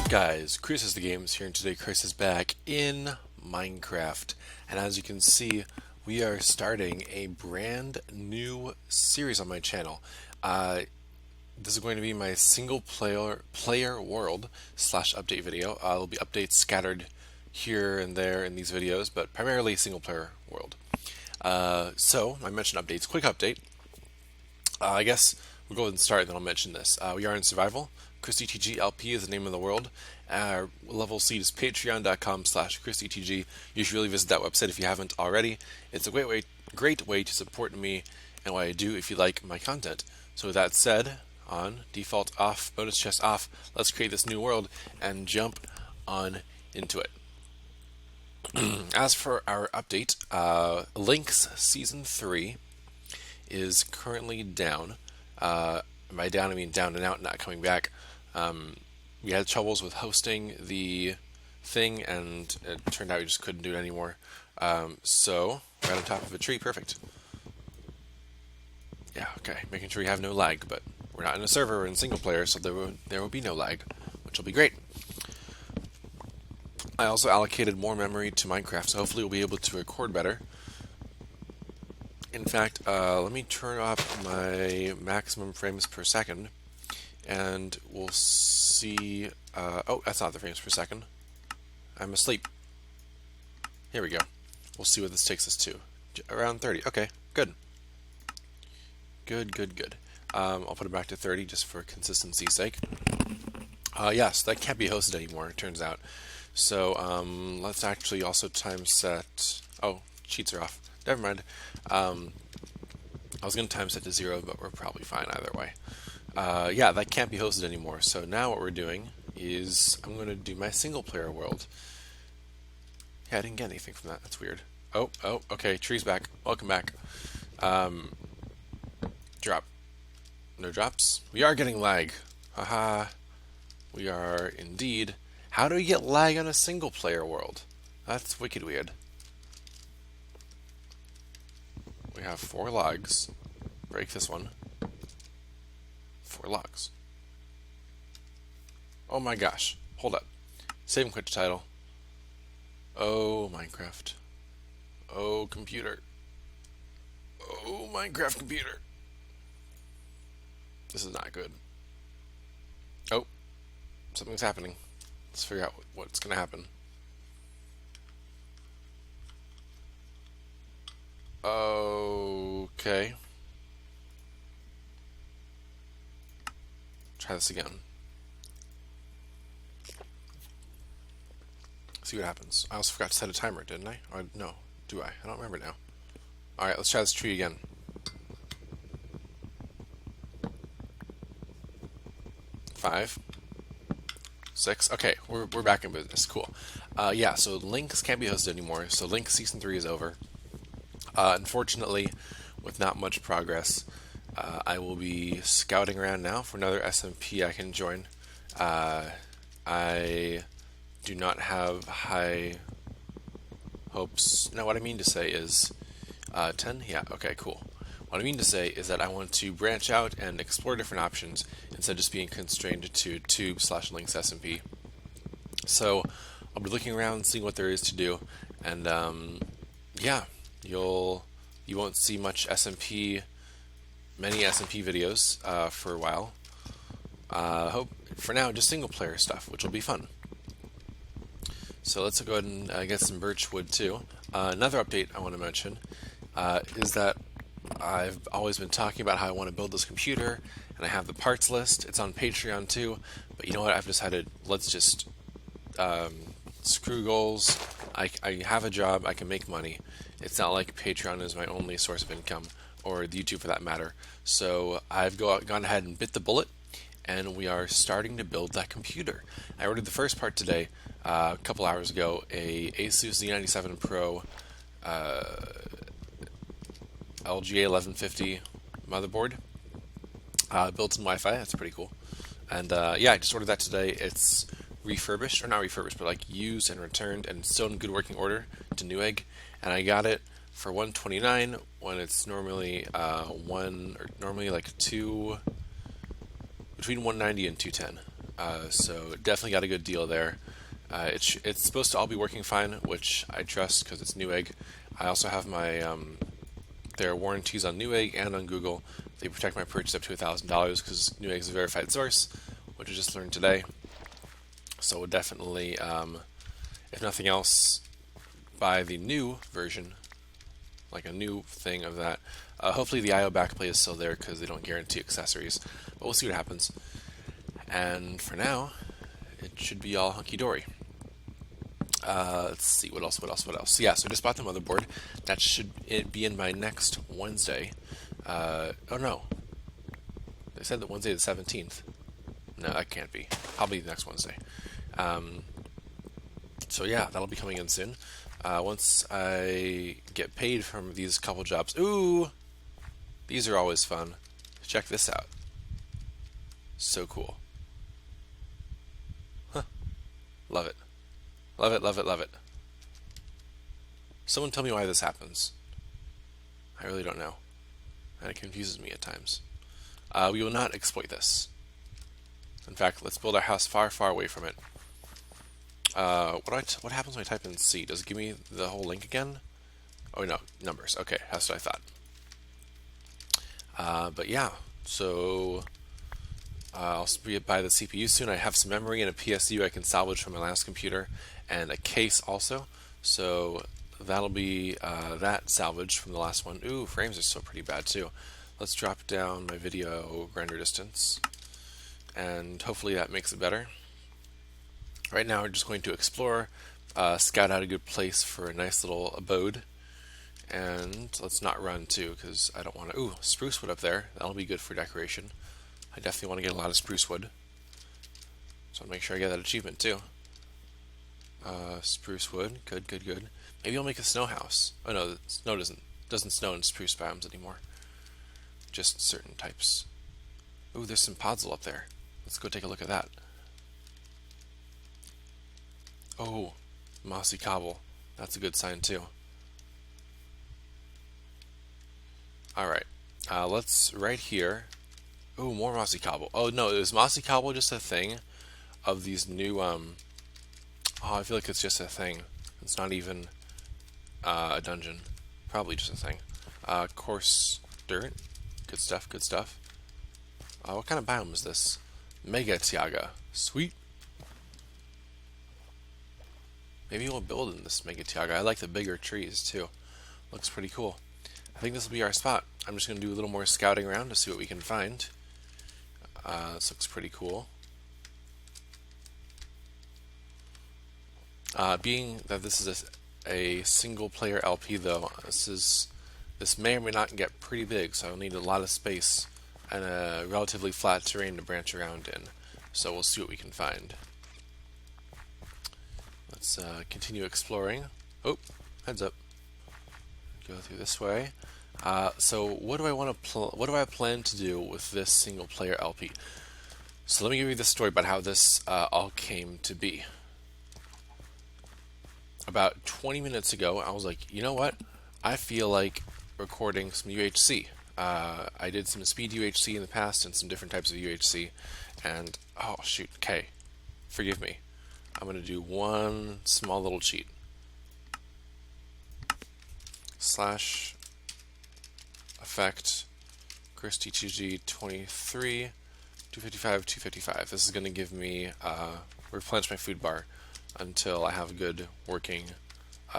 Guys, Chris is the Games here, and today Chris is back in Minecraft. And as you can see, we are starting a brand new series on my channel. This is going to be my single player world slash update video. There'll be updates scattered here and there in these videos, but primarily single player world. So I mentioned updates. Quick update. I guess we'll go ahead and start, and then I'll mention this. We are in survival. ChrisDTG LP is the name of the world. Our level seed is patreon.com/ChrisDTG. You should really visit that website if you haven't already. It's a great way to support me and what I do if you like my content. So with that said, on default off, bonus chest off, let's create this new world and jump on into it. As for our update, Link's Season 3 is currently down. By down, I mean down and out, not coming back. We had troubles with hosting the thing, and it turned out we just couldn't do it anymore. So, right on top of a tree, perfect. Yeah, okay, making sure we have no lag, but we're not in a server, we're in single player, so there will be no lag, which will be great. I also allocated more memory to Minecraft, so hopefully we'll be able to record better. In fact, let me turn off my maximum frames per second, and we'll see. Oh, that's not the frames per second. I'm asleep. Here we go. We'll see what this takes us to. Around 30. Okay, good. Good. I'll put it back to 30 just for consistency's sake. Yes, that can't be hosted anymore, it turns out. So, let's actually also time set. Oh, cheats are off. Never mind. I was going to time set to 0, but we're probably fine either way. Yeah, that can't be hosted anymore. So now what we're doing is I'm going to do my single player world. Yeah, I didn't get anything from that. That's weird. Oh, okay. Tree's back. Welcome back. Drop. No drops. We are getting lag. Haha. We are indeed. How do we get lag on a single player world? That's wicked weird. We have 4 logs. Break this one. 4 logs. Oh my gosh. Hold up. Save and quit the title. Oh, Minecraft. Oh, computer. Oh, Minecraft computer. This is not good. Oh, something's happening. Let's figure out what's going to happen. Okay. Try this again. See what happens. I also forgot to set a timer, didn't I? Or no, do I? I don't remember now. Alright, let's try this tree again. Five. 6. Okay, we're back in business. Cool. Yeah, so Links can't be hosted anymore. So Link Season 3 is over. Unfortunately, with not much progress, I will be scouting around now for another SMP I can join. I do not have high hopes. No, what I mean to say is 10? Yeah, okay, cool. What I mean to say is that I want to branch out and explore different options instead of just being constrained to tube/links SMP. So I'll be looking around, seeing what there is to do, and yeah, you won't see many SMP videos for a while. Hope for now just single player stuff, which will be fun. So let's go ahead and get some birch wood too. Another update I want to mention is that I've always been talking about how I want to build this computer, and I have the parts list. It's on Patreon too, but you know what? I've decided let's just screw goals. I have a job. I can make money. It's not like Patreon is my only source of income, or YouTube for that matter. So I've gone ahead and bit the bullet, and we are starting to build that computer. I ordered the first part today, a couple hours ago, a Asus Z97 Pro LGA 1150 motherboard, built-in Wi-Fi. That's pretty cool. And yeah, I just ordered that today. It's refurbished, or not refurbished, but like used and returned, and still in good working order to Newegg. And I got it for $129 when it's normally like two, between $190 and $210. So definitely got a good deal there. It's supposed to all be working fine, which I trust because it's Newegg. I also have my their warranties on Newegg and on Google. They protect my purchase up to $1,000 because Newegg is a verified source, which I just learned today. So we'll definitely, if nothing else, buy the new version, like a new thing of that. Hopefully the IO backplate is still there because they don't guarantee accessories, but we'll see what happens. And for now, it should be all hunky-dory. Let's see, what else? Yeah, so I just bought the motherboard. That should be in by next Wednesday. Oh no. They said that Wednesday the 17th. No, that can't be. Probably next Wednesday. So yeah, that'll be coming in soon. Once I get paid from these couple jobs. Ooh! These are always fun. Check this out. So cool. Huh. Love it. Love it, love it, love it. Someone tell me why this happens. I really don't know. And it confuses me at times. We will not exploit this. In fact, let's build our house far, far away from it. What happens when I type in C? Does it give me the whole link again? Oh no, numbers. Okay, that's what I thought. But yeah, so I'll buy the CPU soon. I have some memory and a PSU I can salvage from my last computer, and a case also. So that'll be that salvaged from the last one. Ooh, frames are still pretty bad too. Let's drop down my video render distance, and hopefully that makes it better. Right now we're just going to explore, scout out a good place for a nice little abode, and let's not run too because I don't want to. Ooh, spruce wood up there. That'll be good for decoration. I definitely want to get a lot of spruce wood, so I'll make sure I get that achievement too. Spruce wood, good, good, good. Maybe I'll make a snow house. Oh no, the snow doesn't snow in spruce biomes anymore. Just certain types. Ooh, there's some podzol up there. Let's go take a look at that. Oh, mossy cobble. That's a good sign too. Alright, let's right here. Ooh, more mossy cobble. Oh no, is mossy cobble just a thing of these new, oh, I feel like it's just a thing. It's not even a dungeon. Probably just a thing. Coarse dirt. Good stuff, good stuff. What kind of biome is this? Mega Tiaga. Sweet. Maybe we'll build in this Mega Tiaga. I like the bigger trees too. Looks pretty cool. I think this will be our spot. I'm just going to do a little more scouting around to see what we can find. This looks pretty cool. Being that this is a single player LP though, this may or may not get pretty big, so I'll need a lot of space and a relatively flat terrain to branch around in. So we'll see what we can find. Let's continue exploring. Oh, heads up. Go through this way. So what do I want to what do I plan to do with this single player LP? So let me give you the story about how this all came to be. About 20 minutes ago, I was like, you know what? I feel like recording some UHC. I did some speed UHC in the past and some different types of UHC, and oh shoot, okay, forgive me. I'm going to do one small little cheat. Slash effect ChrisDTG 23 255 255. This is going to give me replenish my food bar until I have a good working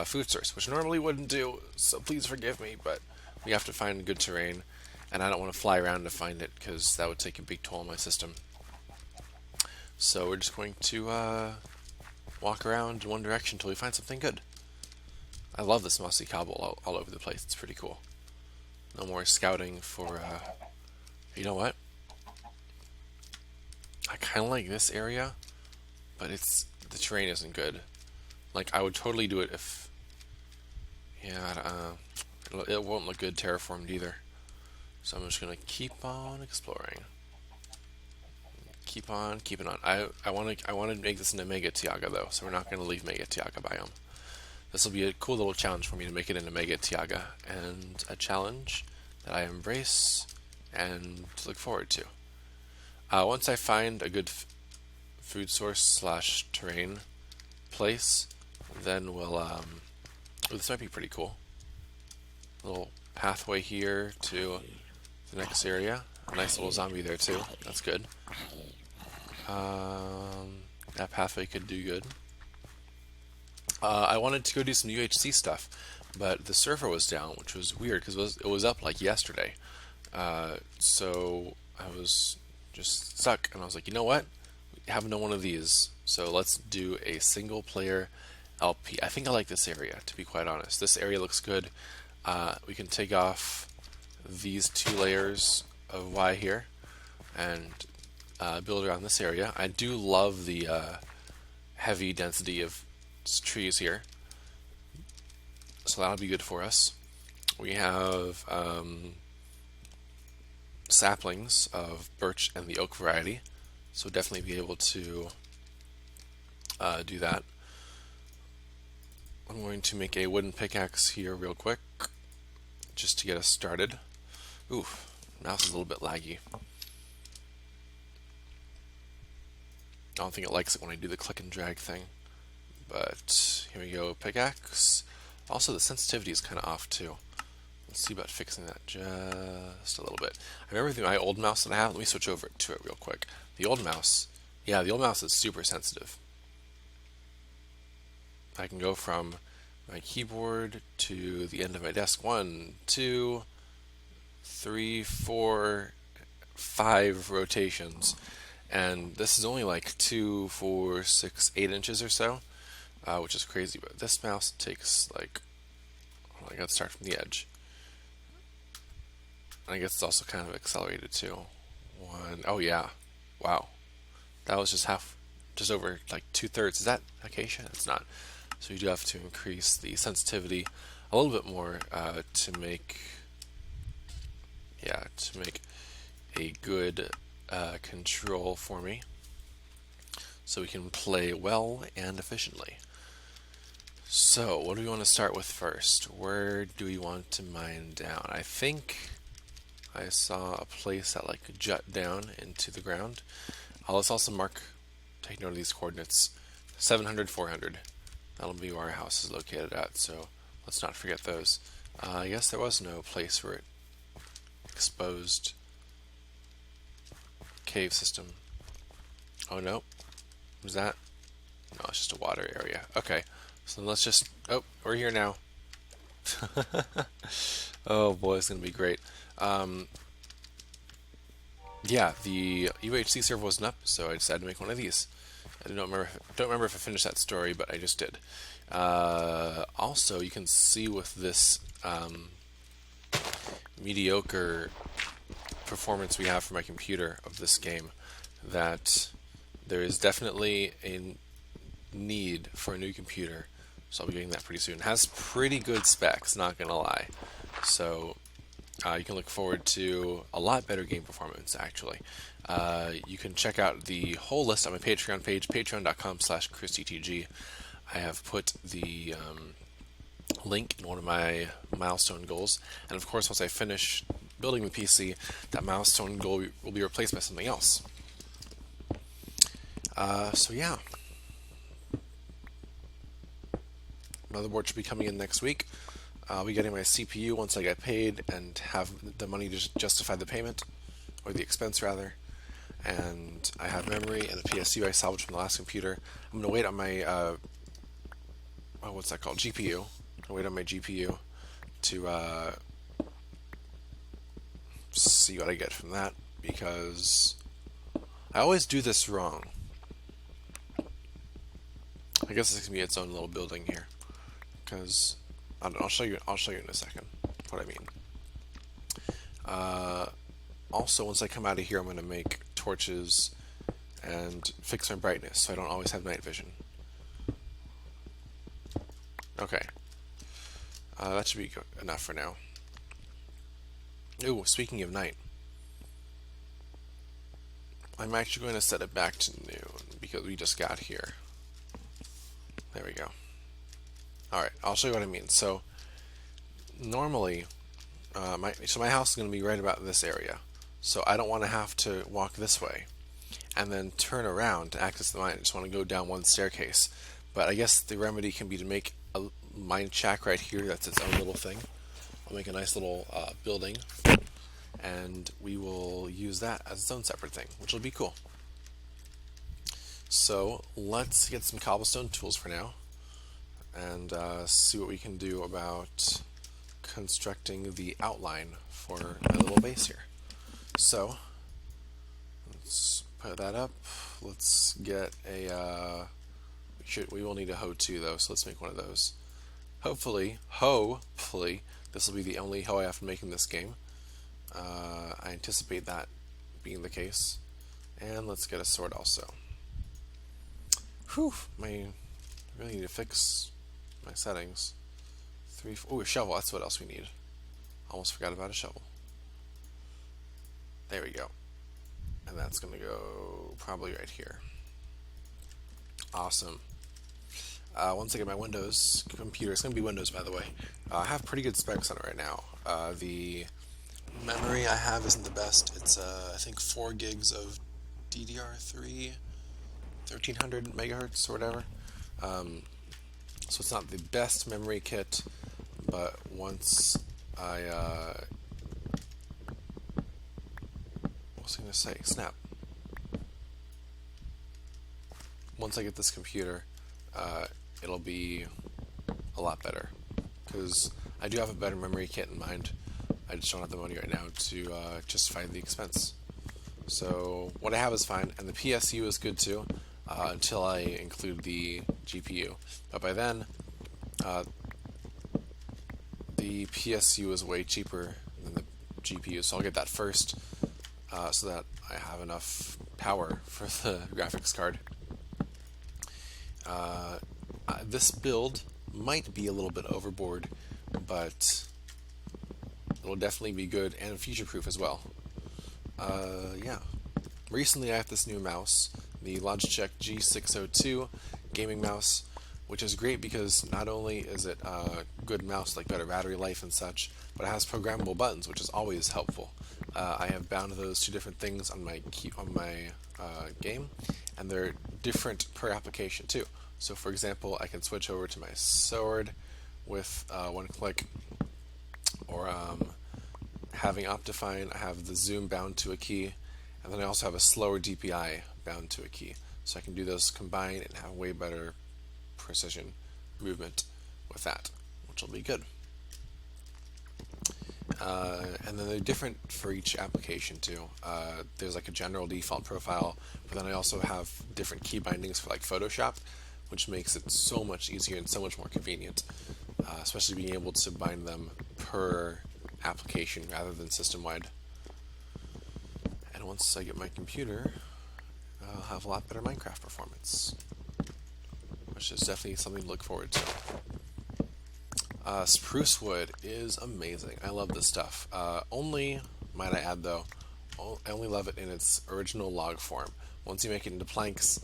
food source, which normally wouldn't do, so please forgive me, but we have to find good terrain, and I don't want to fly around to find it because that would take a big toll on my system. So we're just going to walk around in one direction until we find something good. I love this mossy cobble all over the place. It's pretty cool. No more scouting for, you know what? I kind of like this area, but the terrain isn't good. Like, I would totally do it if, yeah, it won't look good terraformed either. So I'm just going to keep on exploring. Keep on keeping on. I want to make this into Mega Tiaga though, so we're not going to leave Mega Tiaga biome. This will be a cool little challenge for me to make it into Mega Tiaga, and a challenge that I embrace and look forward to. Once I find a good food source slash terrain place, then we'll oh, this might be pretty cool. A little pathway here to the next area. A nice little zombie there too. That's good. That pathway could do good. I wanted to go do some UHC stuff, but the server was down, which was weird because it was up like yesterday. So I was just stuck, and I was like, you know what? We have no one of these, so let's do a single player LP. I think I like this area, to be quite honest. This area looks good. We can take off these 2 layers of Y here and build around this area. I do love the heavy density of trees here, so that'll be good for us. We have saplings of birch and the oak variety, so definitely be able to do that. I'm going to make a wooden pickaxe here real quick just to get us started. Ooh, mouse is a little bit laggy. I don't think it likes it when I do the click and drag thing. But here we go, pickaxe. Also, the sensitivity is kind of off too. Let's see about fixing that just a little bit. I remember my old mouse that I have. Let me switch over to it real quick. The old mouse, yeah, the old mouse is super sensitive. I can go from my keyboard to the end of my desk. 1, 2, 3, 4, 5 rotations. And this is only like 2, 4, 6, 8 inches or so, which is crazy. But this mouse takes like, I gotta start from the edge. And I guess it's also kind of accelerated too. 1, oh yeah, wow. That was just over like 2/3. Is that acacia? It's not. So you do have to increase the sensitivity a little bit more to make a good control for me, so we can play well and efficiently. So what do we want to start with first? Where do we want to mine down? I think I saw a place that like jut down into the ground. Let's also take note of these coordinates: 700, 400. That'll be where our house is located at, so let's not forget those. I guess there was no place where it exposed cave system. Oh no, was that? No, it's just a water area. Okay, so let's just, oh, we're here now. Oh boy, it's gonna be great. Yeah, the UHC server wasn't up, so I decided to make one of these. I don't remember if I finished that story, but I just did. Also, you can see with this mediocre performance we have for my computer of this game that there is definitely a need for a new computer, so I'll be getting that pretty soon. It has pretty good specs, not gonna lie, so you can look forward to a lot better game performance, actually. You can check out the whole list on my Patreon page, patreon.com/ChrisDTG. I have put the link in one of my milestone goals, and of course once I finish building the PC, that milestone goal will be replaced by something else. So yeah, motherboard should be coming in next week. I'll be getting my CPU once I get paid and have the money to justify the payment, or the expense rather. And I have memory and the PSU I salvaged from the last computer. I'm going to wait on my, what's that called? GPU. I'm going to wait on my GPU to see what I get from that, because I always do this wrong. I guess this can be its own little building here, because I'll show you in a second what I mean. Also, once I come out of here, I'm going to make torches and fix my brightness so I don't always have night vision. Okay, that should be enough for now. Ooh, speaking of night, I'm actually going to set it back to noon because we just got here. There we go. Alright, I'll show you what I mean. So, normally, my house is going to be right about this area. So I don't want to have to walk this way. and then turn around to access the mine. I just want to go down one staircase. But I guess the remedy can be to make a mine shack right here. That's its own little thing. I'll make a nice little building, and we will use that as its own separate thing, which will be cool. So let's get some cobblestone tools for now, and see what we can do about constructing the outline for my little base here. So let's put that up. Let's get a we will need a hoe too though, so let's make one of those. Hopefully this will be the only hoe I have to make in this game. I anticipate that being the case. And let's get a sword also. Whew, I really need to fix my settings. A shovel, that's what else we need. Almost forgot about a shovel. There we go. And that's gonna go probably right here. Awesome. Once I get my Windows computer, it's going to be Windows by the way, I have pretty good specs on it right now. The memory I have isn't the best. It's I think 4 gigs of DDR3, 1300 megahertz or whatever. So it's not the best memory kit, but once I what was I going to say? Snap. Once I get this computer, it'll be a lot better, because I do have a better memory kit in mind. I just don't have the money right now to justify the expense. So what I have is fine, and the PSU is good too, until I include the GPU. But by then, the PSU is way cheaper than the GPU, so I'll get that first, so that I have enough power for the graphics card. This build might be a little bit overboard, but it'll definitely be good and future-proof as well. Yeah. Recently I have this new mouse, the Logitech G602 gaming mouse, which is great because not only is it a good mouse, like better battery life and such, but it has programmable buttons, which is always helpful. I have bound those to different things on my game, and they're different per application too. So for example, I can switch over to my sword with one click, or having Optifine, I have the zoom bound to a key, and then I also have a slower DPI bound to a key. So I can do those combined and have way better precision movement with that, which will be good. And then they're different for each application too. There's like a general default profile, but then I also have different key bindings for like Photoshop, which makes it so much easier and so much more convenient, especially being able to bind them per application rather than system-wide. And once I get my computer, I'll have a lot better Minecraft performance, which is definitely something to look forward to. Spruce wood is amazing. I love this stuff. Only, might I add though, I only love it in its original log form. Once you make it into planks,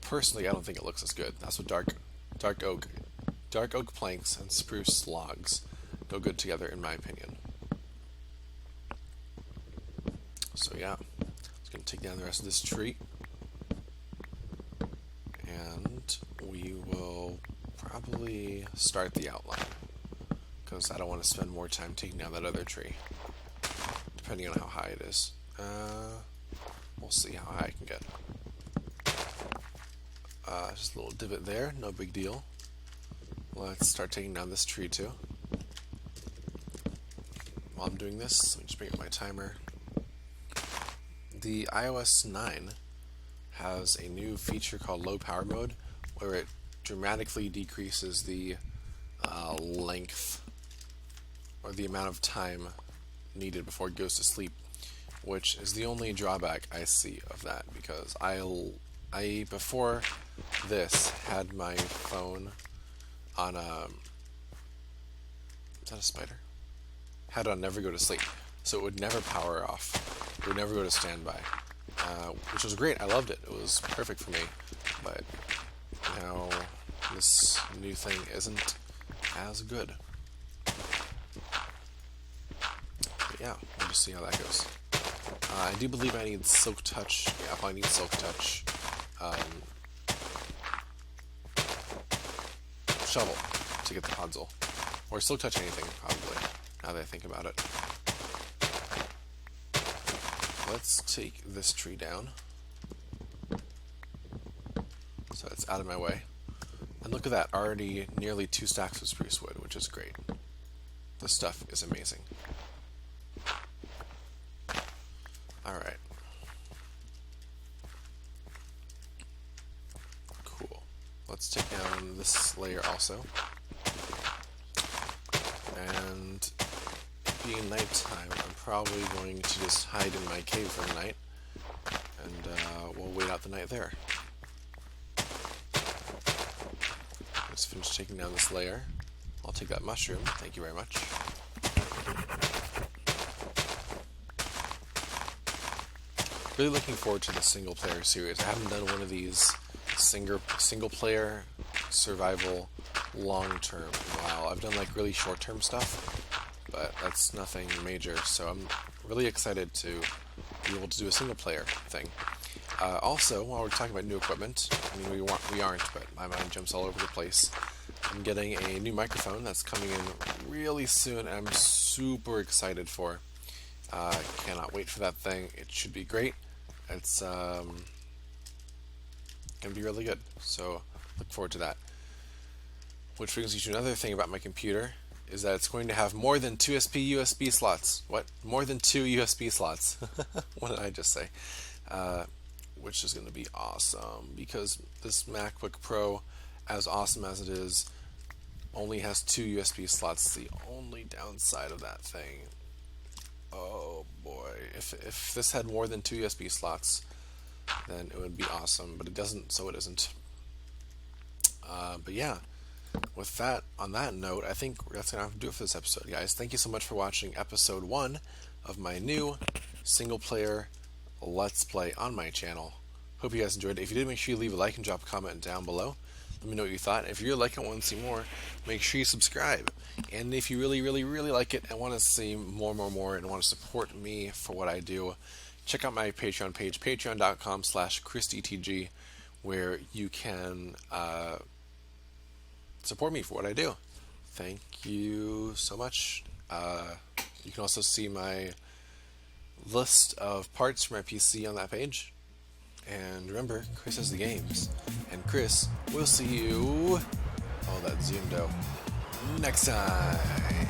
personally I don't think it looks as good. That's what dark oak planks and spruce logs go good together in my opinion. So yeah, I'm just going to take down the rest of this tree, and we will probably start the outline, because I don't want to spend more time taking down that other tree, depending on how high it is. We'll see how high I can get. Just a little divot there, no big deal. Let's start taking down this tree too. While I'm doing this, let me just bring up my timer. The iOS 9 has a new feature called low power mode, where it dramatically decreases the length or the amount of time needed before it goes to sleep, which is the only drawback I see of that, because I before this had my phone on is that a spider? Had it on never go to sleep, so it would never power off. It would never go to standby, which was great. I loved it. It was perfect for me. But now this new thing isn't as good. But yeah, we'll just see how that goes. I do believe I need Silk Touch. Yeah, I'll probably need Silk Touch. Shovel to get the Podzol. Or Silk Touch anything, probably, now that I think about it. Let's take this tree down, so it's out of my way. And look at that, already nearly 2 stacks of spruce wood, which is great. This stuff is amazing. Alright. Cool. Let's take down this layer also. And being nighttime, I'm probably going to just hide in my cave for the night, and we'll wait out the night there. Let's finish taking down this layer. I'll take that mushroom, thank you very much. Really looking forward to the single player series. I haven't done one of these single player survival long term in a while. I've done like really short term stuff, but that's nothing major, so I'm really excited to be able to do a single player thing. Also, while we're talking about new equipment, I mean we aren't, but my mind jumps all over the place. I'm getting a new microphone that's coming in really soon, and I'm super excited for. Cannot wait for that thing. It should be great. It's gonna be really good, so look forward to that. Which brings me to another thing about my computer, is that it's going to have more than 2 USB slots. What? More than 2 USB slots. What did I just say? Which is going to be awesome, because this MacBook Pro, as awesome as it is, only has 2 USB slots. The only downside of that thing. Oh boy, if this had more than 2 USB slots, then it would be awesome, but it doesn't, so it isn't. But yeah, with that, on that note, I think that's going to have to do it for this episode, guys. Thank you so much for watching episode 1 of my new single-player Let's Play on my channel. Hope you guys enjoyed it. If you did, make sure you leave a like and drop a comment down below. Let me know what you thought. If you really like it and want to see more, make sure you subscribe. And if you really like it and want to see more, and want to support me for what I do, check out my Patreon page, patreon.com/ChrisDTG, where you can support me for what I do. Thank you so much. You can also see my list of parts for my PC on that page. And remember, Chris has the games. And Chris, we'll see you, oh, that zoomed out, next time.